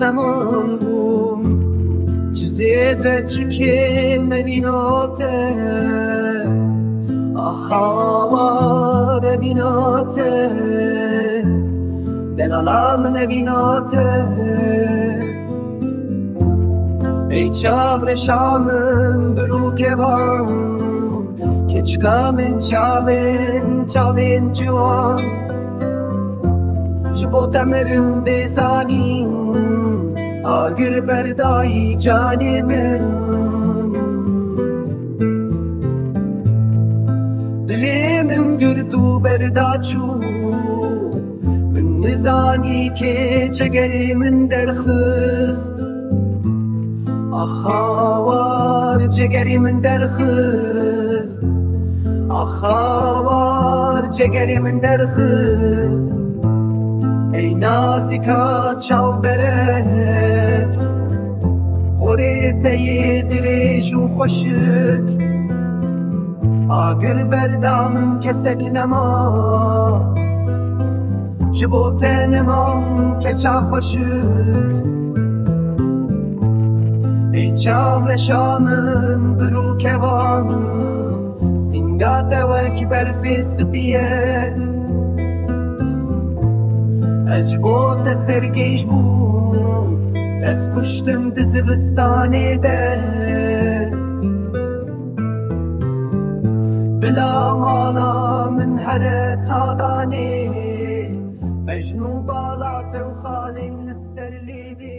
زمان بوم چیزیده چکه مبیناته آخوار بیناته دلالام نبیناته ای چاور شامم برو که بام کچکامن چاوین جوان جبو تمرم بزانیم آگر بردایی جانی من دلیم گردو بردا چو من نزانی که چگری من درخست آخوار جگری من درخست آخوار جگری من درخست ای نازیکا چاو بره خوری تایی دریش و خوشک آگر بردامم کسک نما جبو پنمام که چا خوشک ای چاو شامم برو کوان سنگات وکی برفی سپیه از بوت سرگیش بوم از پشتم دزبستانی ده بلا مالا من هر تادانی مجنو بالا تو خانه لسر لیبی